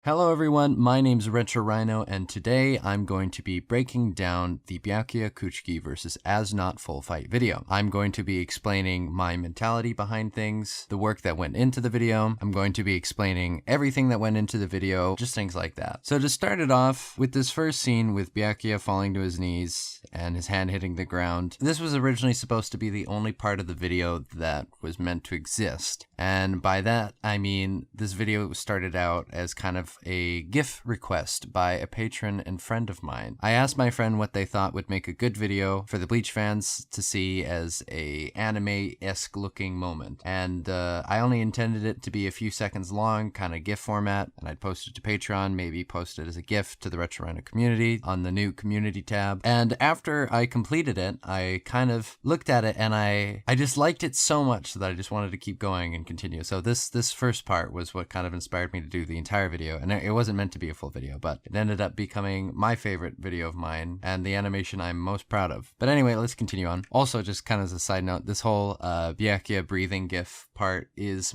Hello everyone, my name's Retro Rhino, and today I'm going to be breaking down the Byakuya Kuchiki vs. As Nodt full fight video. I'm going to be explaining my mentality behind things, the work that went into the video. I'm going to be explaining everything that went into the video, just things like that. So to start it off with this first scene with Byakuya falling to his knees and his hand hitting the ground, this was originally supposed to be the only part of the video that was meant to exist. And by that, I mean this video started out as kind of a GIF request by a patron and friend of mine. I asked my friend what they thought would make a good video for the Bleach fans to see as a anime-esque looking moment. And I only intended it to be a few seconds long, kind of GIF format, and I'd post it to Patreon, maybe post it as a GIF to the Retro Rhino community on the new community tab. And after I completed it, I kind of looked at it and I just liked it so much that I just wanted to keep going and continue. So this first part was what kind of inspired me to do the entire video. And it wasn't meant to be a full video, but it ended up becoming my favorite video of mine and the animation I'm most proud of. But anyway, let's continue on. Also, just kind of as a side note, this whole Byakuya breathing GIF part is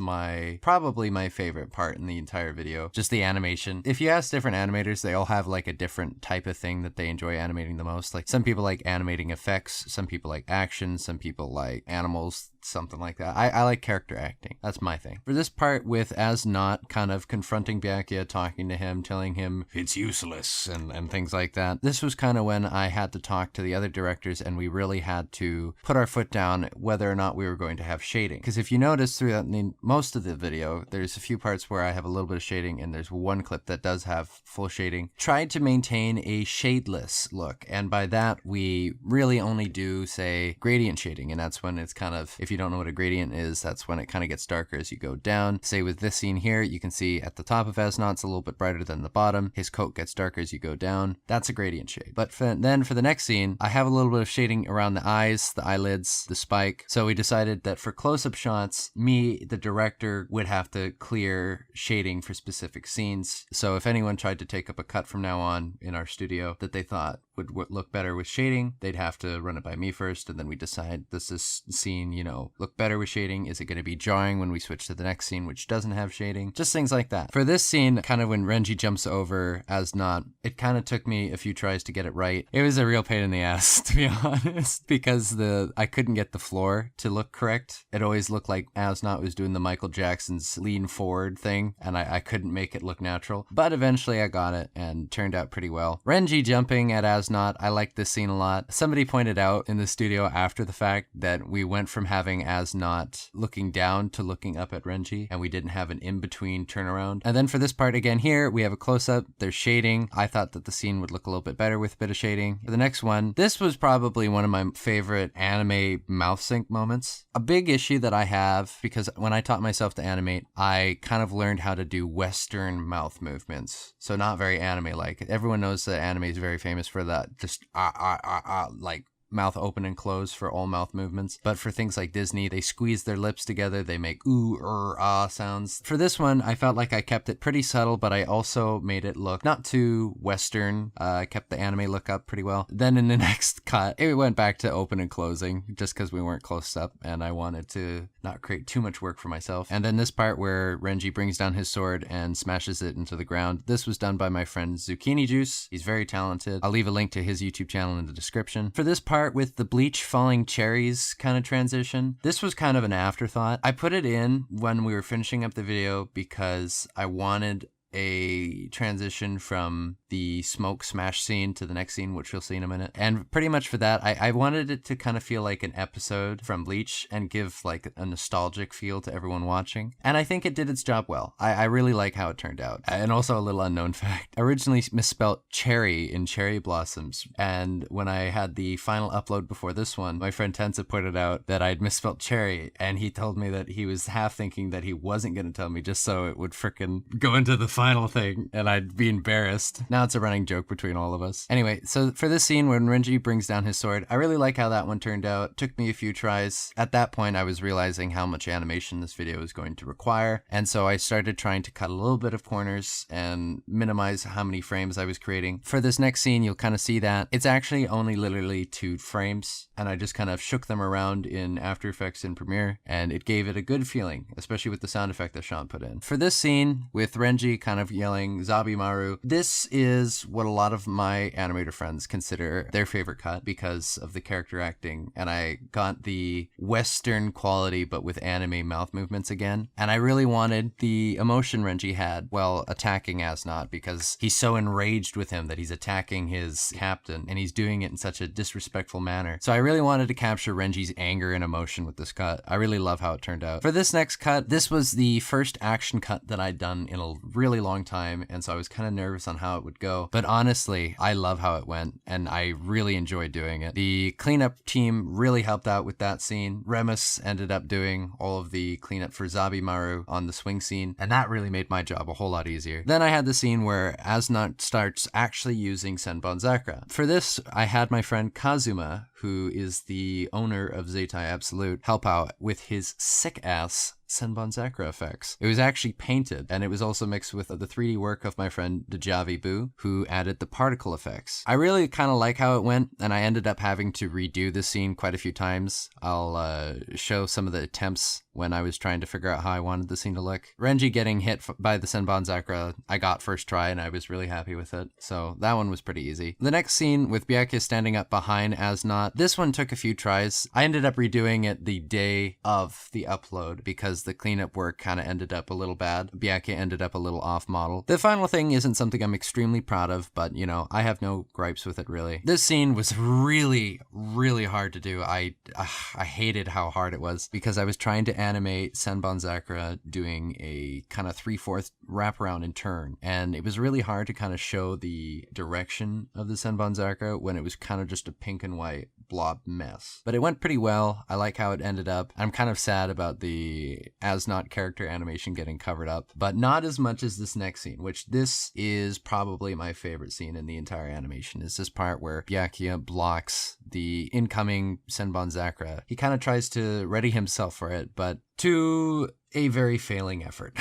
probably my favorite part in the entire video. Just the animation. If you ask different animators, they all have like a different type of thing that they enjoy animating the most. Like some people like animating effects, some people like action, some people like animals, something like that. I like character acting. That's my thing. For this part with As Nodt kind of confronting Byakuya, talking to him, telling him it's useless and things like that. This was kind of when I had to talk to the other directors and we really had to put our foot down whether or not we were going to have shading. Because if you notice throughout most of the video, there's a few parts where I have a little bit of shading and there's one clip that does have full shading. Tried to maintain a shadeless look, and by that we really only do, say, gradient shading, and that's when it's kind of, if you don't know what a gradient is, that's when it kind of gets darker as you go down. Say with this scene here, you can see at the top of As Nodt's a little bit brighter than the bottom. His coat gets darker as you go down. That's a gradient shade. But then for the next scene, I have a little bit of shading around the eyes, the eyelids, the spike. So we decided that for close-up shots, me, the director, would have to clear shading for specific scenes. So if anyone tried to take up a cut from now on in our studio that they thought would look better with shading, they'd have to run it by me first, and then we decide, does this scene, look better with shading? Is it going to be jarring when we switch to the next scene which doesn't have shading? Just things like that. For this scene, kind of when Renji jumps over As Nodt, it kind of took me a few tries to get it right. It was a real pain in the ass, to be honest, because I couldn't get the floor to look correct. It always looked like As Nodt was doing the Michael Jackson's lean forward thing, and I couldn't make it look natural. But eventually I got it and turned out pretty well. Renji jumping at As Nodt, I like this scene a lot. Somebody pointed out in the studio after the fact that we went from having As Nodt looking down to looking up at Renji, and we didn't have an in-between turnaround. And then for this part again here, we have a close-up, there's shading. I thought that the scene would look a little bit better with a bit of shading. For the next one, this was probably one of my favorite anime mouth sync moments. A big issue that I have, because when I taught myself to animate, I kind of learned how to do Western mouth movements. So not very anime-like. Everyone knows that anime is very famous for that, just like mouth open and close for all mouth movements. But for things like Disney, they squeeze their lips together, they make ooh, ah sounds. For this one, I felt like I kept it pretty subtle, but I also made it look not too Western. I kept the anime look up pretty well. Then in the next cut, it went back to open and closing, just because we weren't close up, and I wanted to not create too much work for myself. And then this part where Renji brings down his sword and smashes it into the ground, this was done by my friend Zucchini Juice. He's very talented. I'll leave a link to his YouTube channel in the description. For this part with the Bleach falling cherries kind of transition, this was kind of an afterthought. I put it in when we were finishing up the video because I wanted a transition from the smoke smash scene to the next scene, which you'll see in a minute. And pretty much for that, I wanted it to kind of feel like an episode from Bleach and give like a nostalgic feel to everyone watching. And I think it did its job well. I really like how it turned out. And also a little unknown fact, I originally misspelt cherry in cherry blossoms. And when I had the final upload before this one, my friend Tensa pointed out that I'd misspelt cherry, and he told me that he was half thinking that he wasn't going to tell me just so it would frickin' go into the final thing and I'd be embarrassed. Now it's a running joke between all of us. Anyway, so for this scene when Renji brings down his sword, I really like how that one turned out. Took me a few tries. At that point, I was realizing how much animation this video was going to require, and so I started trying to cut a little bit of corners and minimize how many frames I was creating. For this next scene, you'll kind of see that it's actually only literally 2 frames, and I just kind of shook them around in After Effects in Premiere, and it gave it a good feeling, especially with the sound effect that Sean put in. For this scene, with Renji kind of yelling Zabimaru. This is what a lot of my animator friends consider their favorite cut because of the character acting, and I got the Western quality but with anime mouth movements again. And I really wanted the emotion Renji had while attacking As Nodt, because he's so enraged with him that he's attacking his captain, and he's doing it in such a disrespectful manner. So I really wanted to capture Renji's anger and emotion with this cut. I really love how it turned out. For this next cut, this was the first action cut that I'd done in a really long time, and so I was kind of nervous on how it would go. But honestly, I love how it went, and I really enjoyed doing it. The cleanup team really helped out with that scene. Remus ended up doing all of the cleanup for Zabimaru on the swing scene, and that really made my job a whole lot easier. Then I had the scene where As Nodt starts actually using Senbonzakura. For this, I had my friend Kazuma, who is the owner of Zeitai Absolute, help out with his sick-ass Senbonzakura effects. It was actually painted, and it was also mixed with the 3D work of my friend Dejavi Boo, who added the particle effects. I really kind of like how it went, and I ended up having to redo the scene quite a few times. I'll show some of the attempts when I was trying to figure out how I wanted the scene to look. Renji getting hit by the Senbonzakura, I got first try, and I was really happy with it, so that one was pretty easy. The next scene with Byakuya standing up behind As Nodt, this one took a few tries. I ended up redoing it the day of the upload because the cleanup work kind of ended up a little bad. Byakuya ended up a little off model. The final thing isn't something I'm extremely proud of, but you know, I have no gripes with it really. This scene was really, really hard to do. I hated how hard it was because I was trying to animate Senbonzakura doing a kind of 3/4 wraparound and turn, and it was really hard to kind of show the direction of the Senbonzakura when it was kind of just a pink and white blob mess. But it went pretty well. I like how it ended up. I'm kind of sad about the As Nodt character animation getting covered up, but not as much as this next scene, which this is probably my favorite scene in the entire animation, is this part where Byakuya blocks the incoming Senbonzakura. He kind of tries to ready himself for it, but to a very failing effort.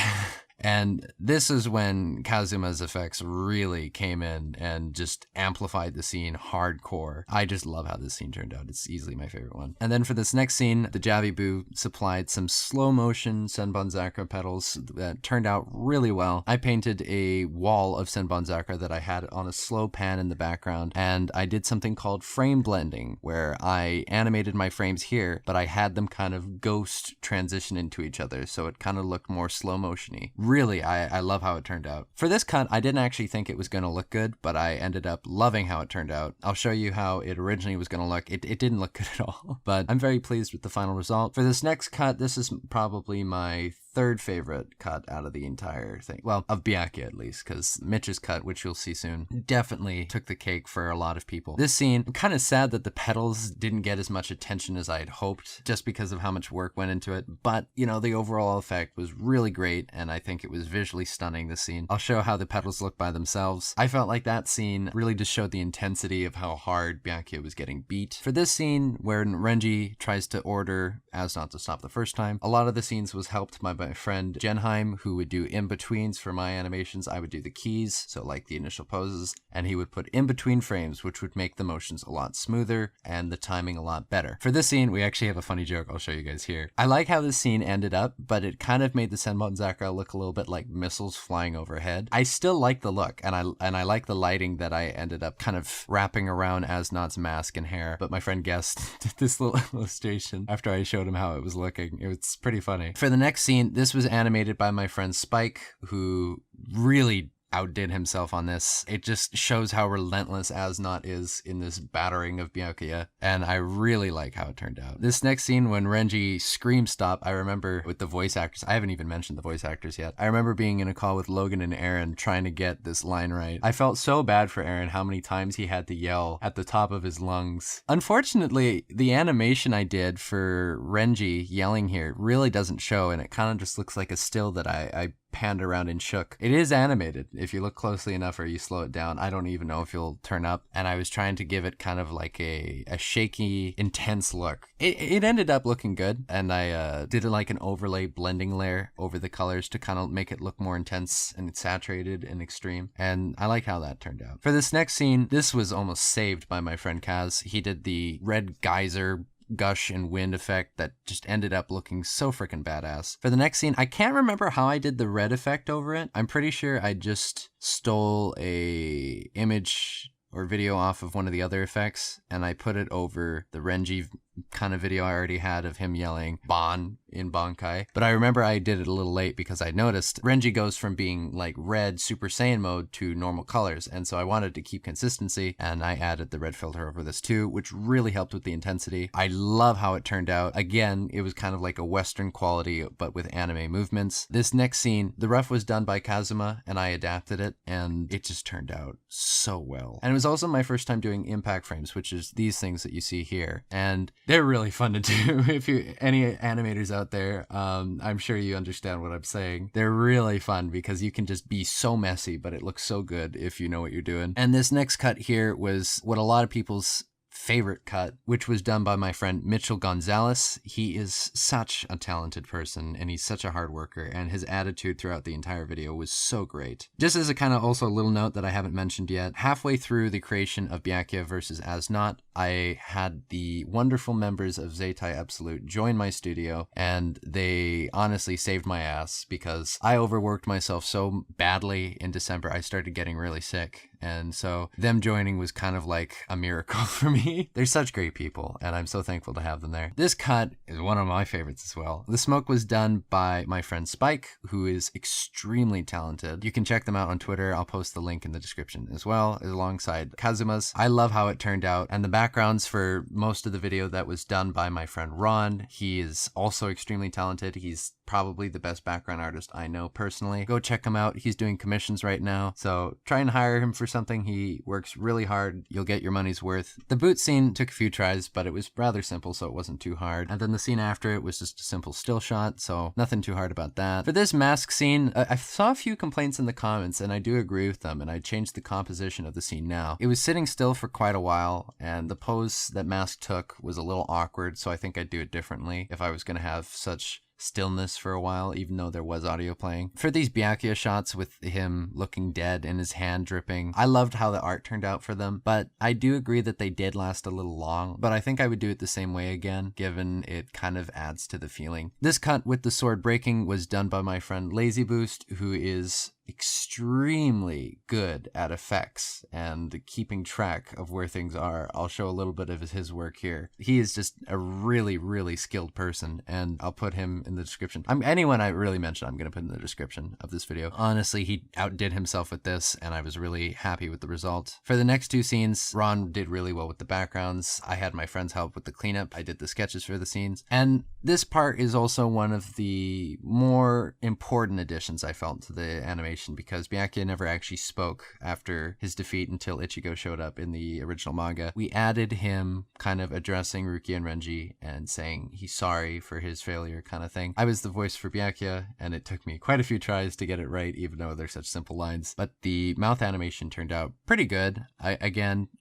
And this is when Kazuma's effects really came in and just amplified the scene hardcore. I just love how this scene turned out. It's easily my favorite one. And then for this next scene, the Javibu supplied some slow motion Senbonzakura petals that turned out really well. I painted a wall of Senbonzakura that I had on a slow pan in the background, and I did something called frame blending, where I animated my frames here, but I had them kind of ghost transition into each other, so it kind of looked more slow motion-y. Really, I love how it turned out. For this cut, I didn't actually think it was going to look good, but I ended up loving how it turned out. I'll show you how it originally was going to look. It didn't look good at all, but I'm very pleased with the final result. For this next cut, this is probably my third favorite cut out of the entire thing. Well, of Byakuya at least, because Mitch's cut, which you'll see soon, definitely took the cake for a lot of people. This scene, I'm kind of sad that the petals didn't get as much attention as I had hoped, just because of how much work went into it, but, you know, the overall effect was really great, and I think it was visually stunning, this scene. I'll show how the petals look by themselves. I felt like that scene really just showed the intensity of how hard Byakuya was getting beat. For this scene, where Renji tries to order As Nodt to stop the first time, a lot of the scenes was helped by my friend Genheim, who would do in-betweens for my animations. I would do the keys, so like the initial poses, and he would put in-between frames, which would make the motions a lot smoother and the timing a lot better. For this scene, we actually have a funny joke I'll show you guys here. I like how this scene ended up, but it kind of made the Senbonzakura look a little bit like missiles flying overhead. I still like the look, and I like the lighting that I ended up kind of wrapping around As Nodt's mask and hair, but my friend guessed this little illustration after I showed him how it was looking. It was pretty funny. For the next scene, this was animated by my friend Spike, who really outdid himself on this. It just shows how relentless As Nodt is in this battering of Byakuya, and I really like how it turned out. This next scene, when Renji screams stop, I remember with the voice actors, I haven't even mentioned the voice actors yet. I remember being in a call with Logan and Aaron trying to get this line right. I felt so bad for Aaron, how many times he had to yell at the top of his lungs. Unfortunately, the animation I did for Renji yelling here really doesn't show, and it kind of just looks like a still that I panned around and shook. It is animated. If you look closely enough or you slow it down, I don't even know if you'll turn up. And I was trying to give it kind of like a shaky, intense look. It ended up looking good, and I did like an overlay blending layer over the colors to kind of make it look more intense and saturated and extreme. And I like how that turned out. For this next scene, this was almost saved by my friend Kaz. He did the red geyser gush and wind effect that just ended up looking so freaking badass. For the next scene, I can't remember how I did the red effect over it. I'm pretty sure I just stole a image or video off of one of the other effects, and I put it over the Renji kind of video I already had of him yelling Bon in Bankai. But I remember I did it a little late because I noticed Renji goes from being like red Super Saiyan mode to normal colors, and so I wanted to keep consistency, and I added the red filter over this too, which really helped with the intensity. I love how it turned out. Again, it was kind of like a Western quality, but with anime movements. This next scene, the rough was done by Kazuma, and I adapted it, and it just turned out so well. And it was also my first time doing impact frames, which is these things that you see here, and they're really fun to do. If you any animators out there, I'm sure you understand what I'm saying. They're really fun because you can just be so messy, but it looks so good if you know what you're doing. And this next cut here was what a lot of people's favorite cut, which was done by my friend Mitchell Gonzalez. He is such a talented person, and he's such a hard worker, and his attitude throughout the entire video was so great. Just as a kind of also a little note that I haven't mentioned yet, halfway through the creation of Byakuya versus As Nodt, I had the wonderful members of Zeitai Absolute join my studio, and they honestly saved my ass because I overworked myself so badly in December. I started getting really sick, and so them joining was kind of like a miracle for me. They're such great people, and I'm so thankful to have them there. This cut is one of my favorites as well. The smoke was done by my friend Spike, who is extremely talented. You can check them out on Twitter. I'll post the link in the description as well, alongside Kazuma's. I love how it turned out, and the backgrounds for most of the video that was done by my friend Ron. He is also extremely talented. He's probably the best background artist I know personally. Go check him out. He's doing commissions right now, so try and hire him for something. He works really hard. You'll get your money's worth. The boot scene took a few tries, but it was rather simple, so it wasn't too hard. And then the scene after it was just a simple still shot, so nothing too hard about that. For this mask scene, I saw a few complaints in the comments, and I do agree with them, and I changed the composition of the scene now. It was sitting still for quite a while, and the pose that Mask took was a little awkward, so I think I'd do it differently if I was going to have such stillness for a while, even though there was audio playing. For these Byakuya shots with him looking dead and his hand dripping, I loved how the art turned out for them, but I do agree that they did last a little long, but I think I would do it the same way again, given it kind of adds to the feeling. This cut with the sword breaking was done by my friend Lazy Boost, who is extremely good at effects and keeping track of where things are. I'll show a little bit of his work here. He is just a really, really skilled person, and I'll put him in the description. Anyone I really mention, I'm going to put in the description of this video. Honestly, he outdid himself with this, and I was really happy with the result. For the next two scenes, Ron did really well with the backgrounds. I had my friends help with the cleanup. I did the sketches for the scenes. And this part is also one of the more important additions I felt to the animation, because Byakuya never actually spoke after his defeat until Ichigo showed up in the original manga. We added him kind of addressing Rukia and Renji and saying he's sorry for his failure kind of thing. I was the voice for Byakuya, and it took me quite a few tries to get it right, even though they're such simple lines. But the mouth animation turned out pretty good.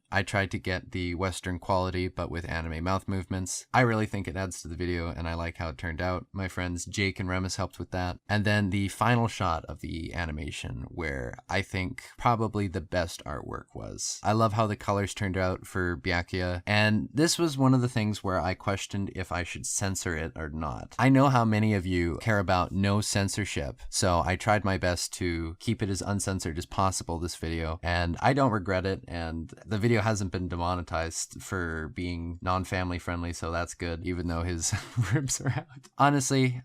I tried to get the Western quality, but with anime mouth movements. I really think it adds to the video, and I like how it turned out. My friends Jake and Remus helped with that. And then the final shot of the animation, where I think probably the best artwork was. I love how the colors turned out for Byakuya, and this was one of the things where I questioned if I should censor it or not. I know how many of you care about no censorship, so I tried my best to keep it as uncensored as possible this video, and I don't regret it, and the video hasn't been demonetized for being non-family friendly, so that's good, even though his ribs are out. Honestly,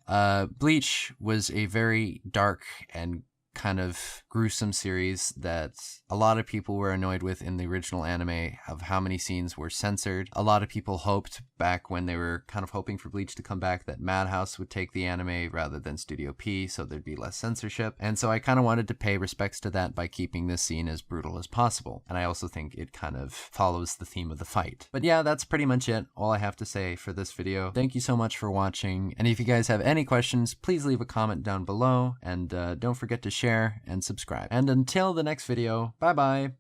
Bleach was a very dark and kind of gruesome series that a lot of people were annoyed with in the original anime, of how many scenes were censored. A lot of people hoped back when they were kind of hoping for Bleach to come back that Madhouse would take the anime rather than Studio P, so there'd be less censorship. And so I kind of wanted to pay respects to that by keeping this scene as brutal as possible. And I also think it kind of follows the theme of the fight. But yeah, that's pretty much it. All I have to say for this video. Thank you so much for watching. And if you guys have any questions, please leave a comment down below. And don't forget to share and subscribe. And until the next video, bye bye.